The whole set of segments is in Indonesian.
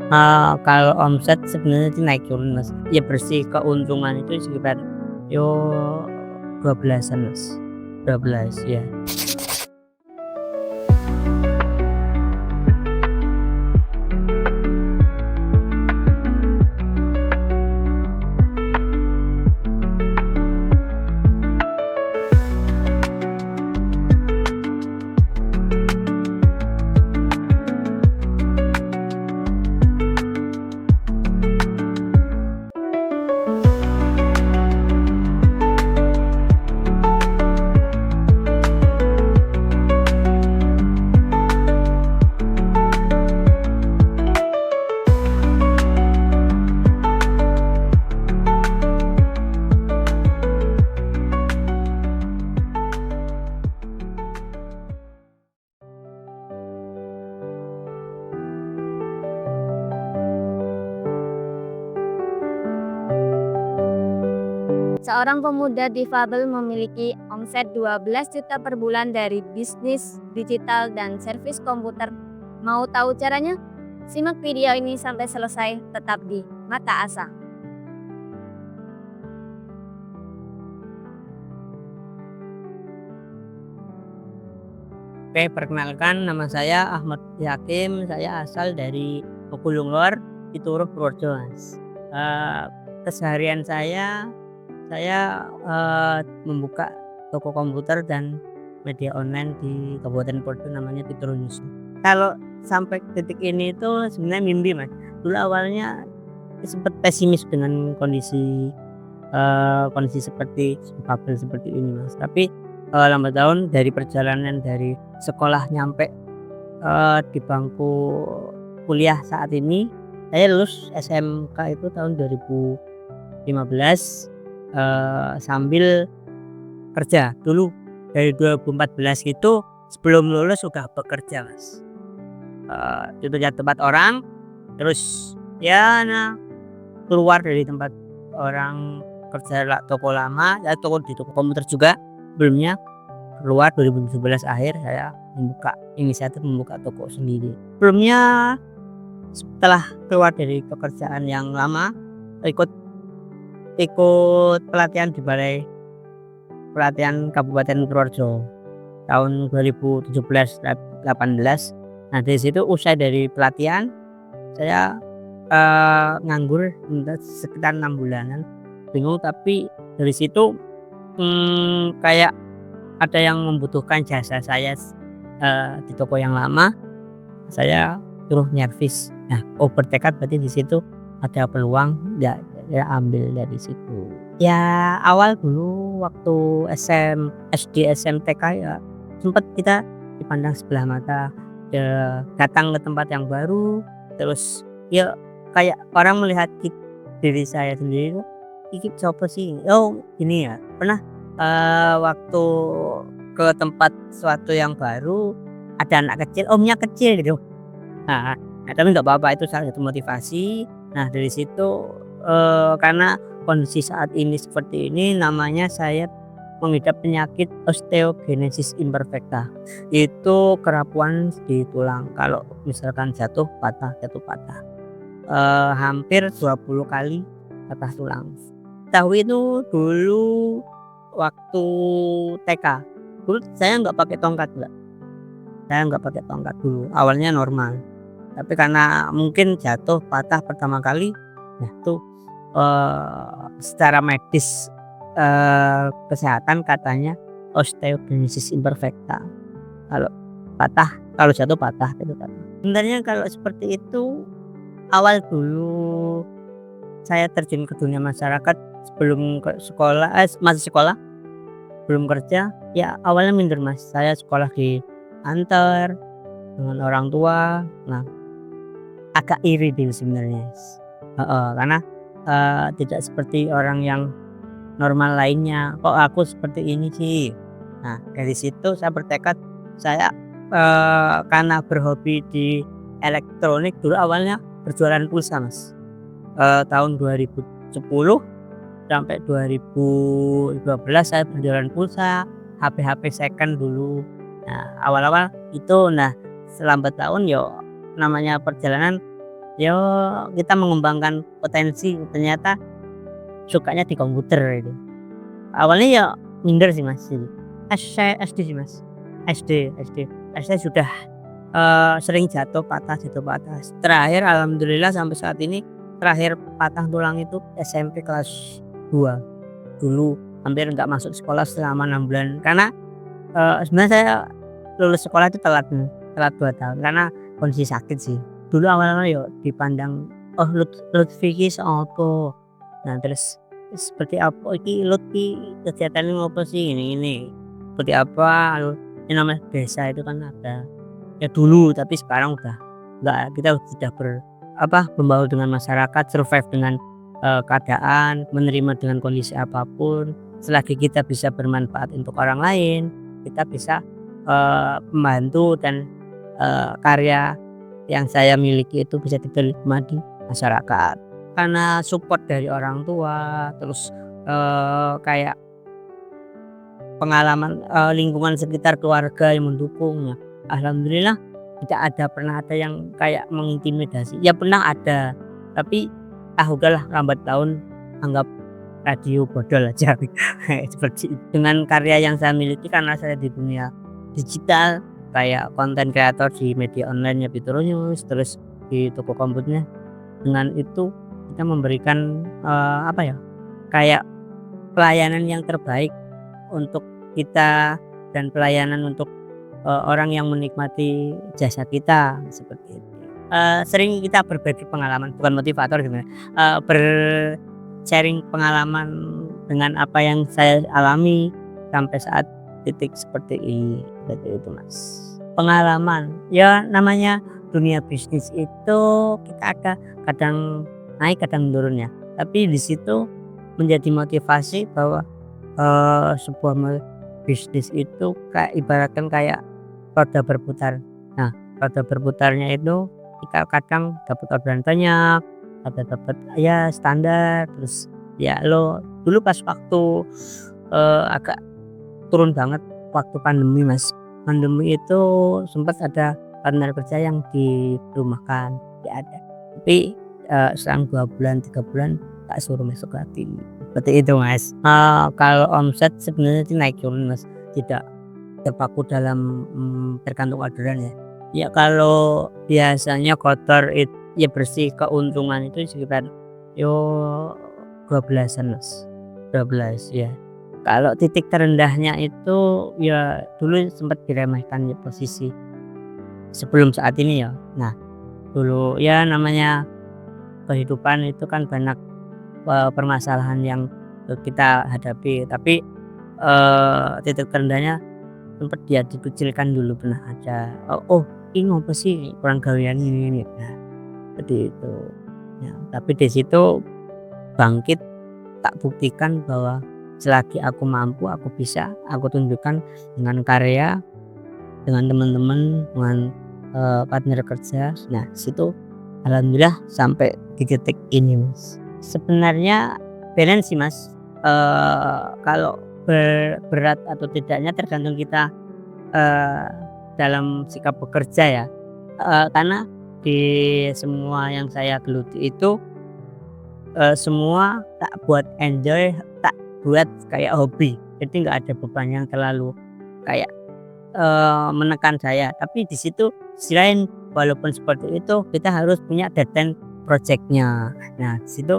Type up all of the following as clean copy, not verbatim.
Kalau omset sebenarnya sih naik turun, Mas. Ya bersih keuntungan itu sekitar yo 12-an, Mas. 12 ya. Seorang pemuda difabel memiliki omset 12 juta per bulan dari bisnis digital dan servis komputer. Mau tahu caranya? Simak video ini sampai selesai, tetap di Mata Asa. Oke, perkenalkan nama saya Ahmad Yakim, saya asal dari Bogolunglor, Pituruh, Purworejo, Mas. Keseharian saya membuka toko komputer dan media online di Kabupaten Purworejo namanya Pituruh News. Kalau sampai titik ini itu sebenarnya mimpi, Mas. Dulu awalnya sempat pesimis dengan kondisi seperti bubble seperti ini, Mas. Tapi lambat laun dari perjalanan dari sekolah nyampe di bangku kuliah saat ini, saya lulus SMK itu tahun 2015 sambil kerja. Dulu dari 2014 itu sebelum lulus sudah bekerja, Mas. Itu ya tempat orang, terus ya keluar dari tempat orang kerja toko lama, ya toko di toko komputer juga. Sebelumnya keluar 2017 akhir saya inisiatif membuka toko sendiri. Sebelumnya setelah keluar dari pekerjaan yang lama ikut pelatihan di Balai Pelatihan Kabupaten Purworejo tahun 2017-18. Nah dari situ usai dari pelatihan saya nganggur sekitar 6 bulanan, bingung, tapi dari situ kayak ada yang membutuhkan jasa saya di toko yang lama, saya suruh nyervis. Nah, bertekad berarti di situ ada peluang, ya ambil dari situ. Ya awal dulu waktu SD SMTK ya sempat kita dipandang sebelah mata, datang ke tempat yang baru, terus ya kayak orang melihat diri saya sendiri, iki siapa sih? Oh ini ya, pernah waktu ke tempat suatu yang baru ada anak kecil, omnya kecil gitu. Nah, tapi nggak apa-apa, itu salah satu motivasi. Nah dari situ karena kondisi saat ini seperti ini, namanya saya mengidap penyakit osteogenesis imperfecta. Itu kerapuan di tulang. Kalau misalkan jatuh patah. Hampir 20 kali patah tulang. Tahu itu dulu waktu TK. Dulu saya nggak pakai tongkat, Mbak. Saya nggak pakai tongkat dulu. Awalnya normal. Tapi karena mungkin jatuh patah pertama kali, nah itu secara medis kesehatan katanya osteogenesis imperfecta. Kalau jatuh patah itu kan. Sebenarnya kalau seperti itu awal dulu saya terjun ke dunia masyarakat sebelum ke sekolah, masih sekolah, belum kerja, ya awalnya minder, Mas. Saya sekolah di antar dengan orang tua. Nah, agak iri dulu sebenarnya. Karena tidak seperti orang yang normal lainnya. Kok aku seperti ini sih? Nah, dari situ saya bertekad, saya karena berhobi di elektronik, dulu awalnya berjualan pulsa, Mas. Tahun 2010 sampai 2012 saya berjualan pulsa, HP second dulu. Nah, awal-awal itu, nah selambat tahun yo namanya perjalanan ya kita mengembangkan potensi, ternyata sukanya di komputer itu. Awalnya ya minder sih Mas, saya SD sih Mas, SD sudah, sering jatuh patah. Terakhir alhamdulillah sampai saat ini, terakhir patah tulang itu SMP kelas 2. Dulu hampir nggak masuk sekolah selama 6 bulan karena, sebenarnya saya lulus sekolah itu telat 2 tahun karena kondisi sakit sih. Dulu awal-awal ya dipandang, "Oh Lutfi ki sapa?" Nah terus, "Seperti apa iki Lut ki kegiatannya ngopo sih?" Gini. "Seperti apa?" Yang namanya desa itu kan ada ya dulu, tapi sekarang udah enggak, kita sudah membaur dengan masyarakat, survive dengan, keadaan, menerima dengan kondisi apapun. Selagi kita bisa bermanfaat untuk orang lain, kita bisa, membantu dan, karya yang saya miliki itu bisa diterima di masyarakat. Karena support dari orang tua, terus, kayak pengalaman, lingkungan sekitar keluarga yang mendukung, ya alhamdulillah tidak pernah ada yang kayak mengintimidasi. Ya pernah ada, tapi udahlah lambat laun, anggap radio bodol aja. Seperti itu. Dengan karya yang saya miliki karena saya di dunia digital, kayak konten kreator di media online-nya Fitronius, terus di toko komputernya. Dengan itu kita memberikan, kayak pelayanan yang terbaik untuk kita dan pelayanan untuk, orang yang menikmati jasa kita, seperti itu. Sering kita berbagi pengalaman, bukan motivator gitu ya, sharing pengalaman dengan apa yang saya alami sampai saat titik seperti ini, seperti itu Mas. Pengalaman, ya namanya dunia bisnis itu kita ada kadang naik kadang turun ya, tapi di situ menjadi motivasi bahwa, sebuah bisnis itu ibaratkan kayak roda berputar. Nah, roda berputarnya itu kita kadang dapat orderan banyak, dapat ya standar, terus ya dulu pas waktu, agak turun banget waktu pandemi Mas. Pandemi itu sempat ada partner kerja yang dirumahkan, tidak ada. Tapi, selang 2 bulan, 3 bulan tak suruh masuk lagi. Seperti itu Mas. Kalau omset sebenarnya sih naik turun Mas, tidak terpaku dalam, tergantung orderan ya. Ya kalau biasanya kotor ya bersih keuntungan itu sekitar 12-an Mas, 12 ya. Kalau titik terendahnya itu ya dulu sempat diremehkan ya posisi sebelum saat ini ya. Nah, dulu ya namanya kehidupan itu kan banyak, permasalahan yang kita hadapi, tapi, titik terendahnya sempat dia dikucilkan dulu, pernah ada, ini apa sih kurang gawean ini. Nah, seperti itu. Ya, tapi di situ bangkit, tak buktikan bahwa selagi aku mampu, aku bisa, aku tunjukkan dengan karya, dengan teman-teman, dengan, partner kerja. Nah, situ alhamdulillah sampai di titik ini Mas. Sebenarnya balance sih Mas, kalau berat atau tidaknya tergantung kita, dalam sikap bekerja ya, karena di semua yang saya geluti itu, semua tak buat enjoy, tak buat kayak hobi. Jadi nggak ada beban yang terlalu kayak, menekan saya. Tapi di situ sisi lain walaupun seperti itu kita harus punya deadline project-nya. Nah, di situ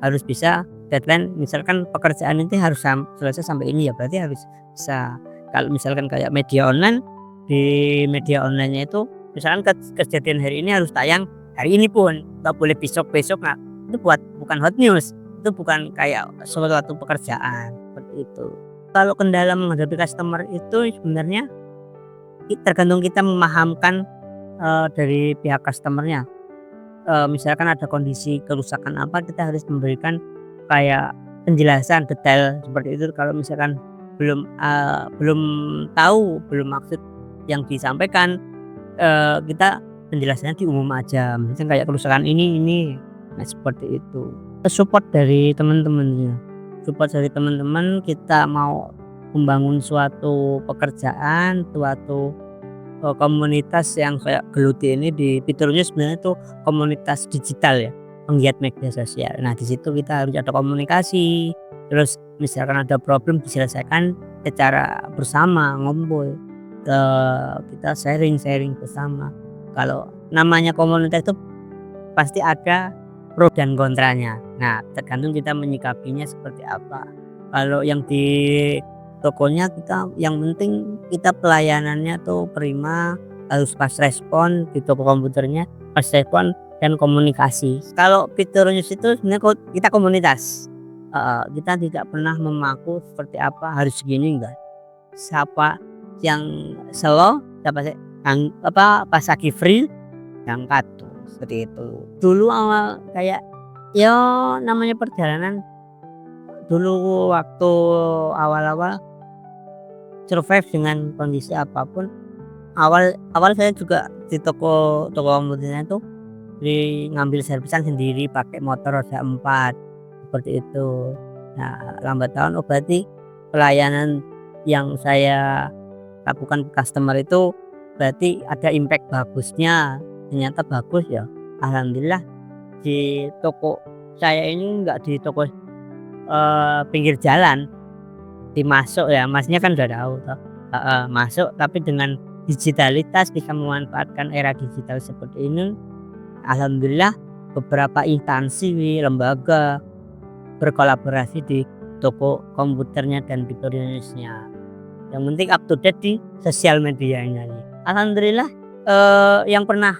harus bisa deadline, misalkan pekerjaan ini harus selesai sampai ini ya berarti harus bisa. Kalau misalkan kayak media online, di media online-nya itu misalkan kejadian hari ini harus tayang hari ini pun, nggak boleh besok-besok. Nah, itu bukan hot news, itu bukan kayak suatu pekerjaan, seperti itu. Kalau kendala menghadapi customer itu sebenarnya tergantung kita memahamkan, dari pihak customer-nya. Misalkan ada kondisi kerusakan apa, kita harus memberikan kayak penjelasan detail seperti itu. Kalau misalkan belum tahu, belum maksud yang disampaikan, kita penjelasannya di umum aja, misalnya kayak kerusakan ini. Nah, seperti itu. Support dari teman-teman, kita mau membangun suatu pekerjaan, suatu komunitas yang kayak geluti ini di fiturnya sebenarnya tuh komunitas digital ya, penggiat media sosial. Nah, di situ kita harus ada komunikasi, terus misalkan ada problem diselesaikan secara bersama, ngumpul, kita sharing-sharing bersama. Kalau namanya komunitas itu pasti ada pro dan kontranya. Nah, tergantung kita menyikapinya seperti apa. Kalau yang di tokonya kita yang penting kita pelayanannya tuh prima, harus pas respon di toko komputernya, pas respon dan komunikasi. Kalau fiturnya itu sebenarnya kita komunitas. Kita tidak pernah memaku seperti apa harus segini enggak. Siapa yang slow, siapa yang pas lagi free berangkat tuh seperti itu. Dulu awal kayak ya namanya perjalanan dulu waktu awal-awal survive dengan kondisi apapun. Awal saya juga di toko komputernya tuh ngambil servisan sendiri pakai motor roda 4 seperti itu. Nah, lambat laun berarti pelayanan yang saya lakukan ke customer itu berarti ada impact bagusnya. Ternyata bagus ya. Alhamdulillah di toko saya ini enggak di toko pinggir jalan, dimasuk ya, Masnya kan udah tahu toh. Masuk tapi dengan digitalitas bisa memanfaatkan era digital seperti ini. Alhamdulillah beberapa instansi, lembaga berkolaborasi di toko komputernya dan fiturnya. Yang penting up to date di sosial medianya nih. Alhamdulillah yang pernah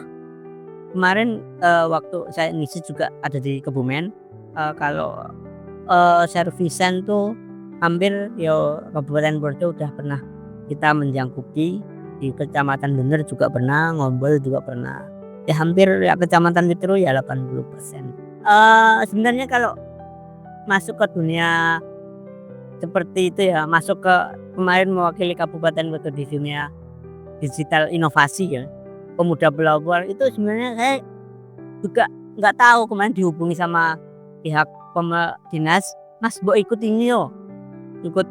kemarin waktu saya ngisi juga ada di Kebumen, kalau servisan tuh hampir yo Kabupaten Purworejo udah pernah kita menjangkuti, di Kecamatan Bener juga pernah, Ngombol juga pernah. Ya hampir ya kecamatan itu ya 80%. Sebenarnya kalau masuk ke dunia seperti itu ya, masuk ke kemarin mewakili Kabupaten Purworejo di dunia digital inovasi ya, pemuda pelopor itu sebenarnya saya juga nggak tahu, kemarin dihubungi sama pihak dinas, Mas mbok ikut ini yo, ikut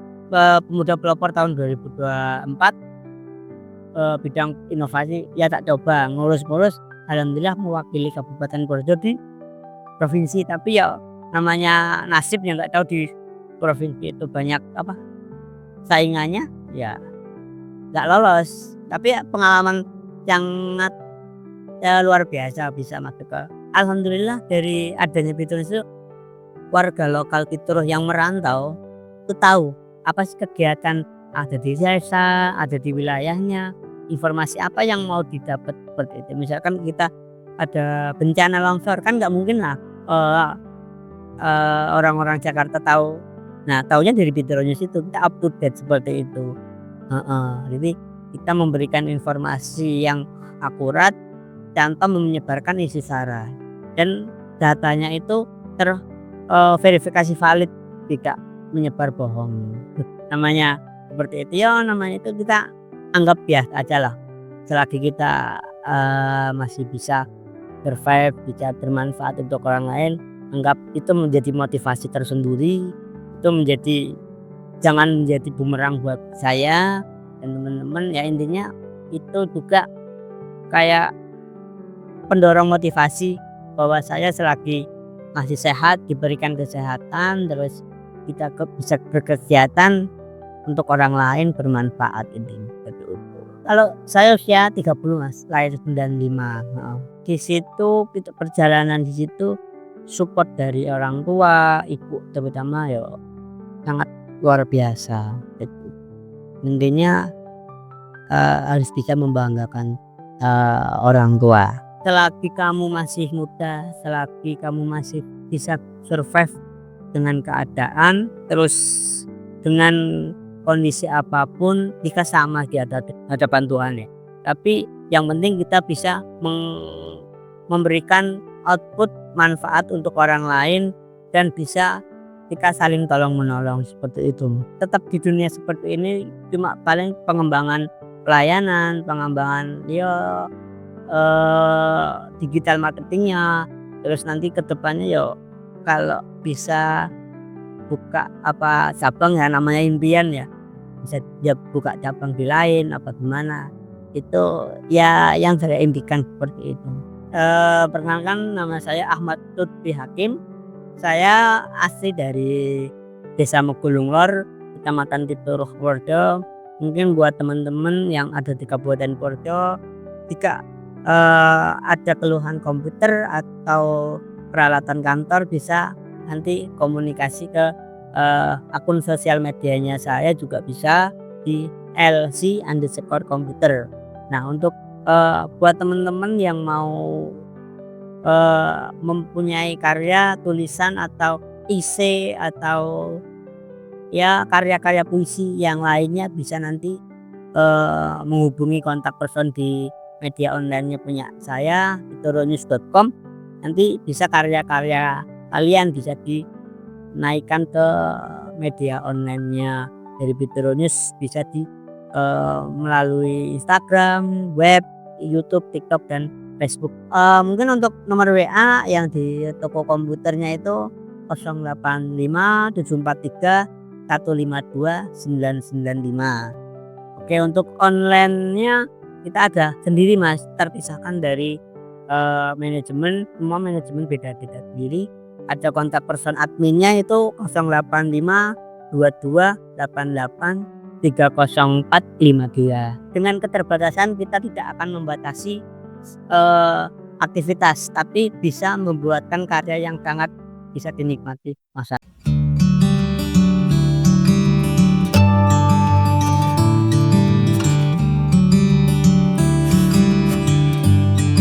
pemuda pelopor tahun 2024 bidang inovasi. Ya tak coba ngurus-ngurus, alhamdulillah mewakili Kabupaten Purworejo di provinsi. Tapi ya namanya nasib yang nggak tahu, di provinsi itu banyak saingannya ya nggak lolos. Tapi ya pengalaman sangat luar biasa bisa masuk ke. Alhamdulillah dari adanya fitur itu warga lokal Pituruh yang merantau itu tahu apa sih kegiatan ada di desa, ada di wilayahnya, informasi apa yang mau didapat seperti itu. Misalkan kita ada bencana longsor, kan nggak mungkin lah orang-orang Jakarta tahu. Nah, taunya dari Pituruh News itu, kita up to date seperti itu. Jadi kita memberikan informasi yang akurat tanpa menyebarkan isi sara, dan datanya itu verifikasi valid, tidak menyebar bohong. Namanya seperti itu ya, namanya itu kita anggap biasa aja lah. Selagi kita masih bisa survive, bisa bermanfaat untuk orang lain, anggap itu menjadi motivasi tersendiri. Itu jangan menjadi bumerang buat saya dan teman-teman ya. Intinya itu juga kayak pendorong motivasi bahwa saya selagi masih sehat, diberikan kesehatan, terus kita bisa berkegiatan untuk orang lain, bermanfaat. Ini kalau saya usia 30 Mas, lahir 95. Di situ perjalanan di situ support dari orang tua, ibu terutama ya sangat luar biasa. Intinya harus bisa membanggakan orang tua. Selagi kamu masih muda, selagi kamu masih bisa survive dengan keadaan, terus dengan kondisi apapun, kita sama di hadapan Tuhan ya. Tapi yang penting kita bisa memberikan output manfaat untuk orang lain, dan bisa kita saling tolong menolong seperti itu. Tetap di dunia seperti ini cuma paling pengembangan pelayanan, pengembangan digital marketingnya, terus nanti kedepannya kalau bisa buka cabang ya, namanya impian ya, bisa dia buka cabang di lain apa gimana. Itu ya yang saya impikan seperti itu. Perkenalkan, nama saya Ahmad Lutfi Hakim. Saya asli dari Desa Megulung Lor, Kecamatan Tituruh, Purworejo. Mungkin buat teman-teman yang ada di Kabupaten Purworejo, jika ada keluhan komputer atau peralatan kantor, bisa nanti komunikasi ke akun sosial medianya saya juga bisa di LC_komputer. Nah, untuk buat teman-teman yang mau mempunyai karya tulisan atau esai atau ya karya-karya puisi yang lainnya, bisa nanti menghubungi kontak person di media online-nya punya saya, bitoronews.com. Nanti bisa karya-karya kalian bisa dinaikkan ke media online-nya dari Bitoronews, bisa di melalui Instagram, web, YouTube, TikTok, dan Facebook. Mungkin untuk nomor WA yang di toko komputernya itu 085743152995. Oke, untuk online-nya kita ada sendiri Mas, terpisahkan dari manajemen. Semua manajemen beda-beda sendiri. Ada kontak person adminnya itu 085228830452. Dengan keterbatasan kita tidak akan membatasi aktivitas, tapi bisa membuatkan karya yang sangat bisa dinikmati masyarakat.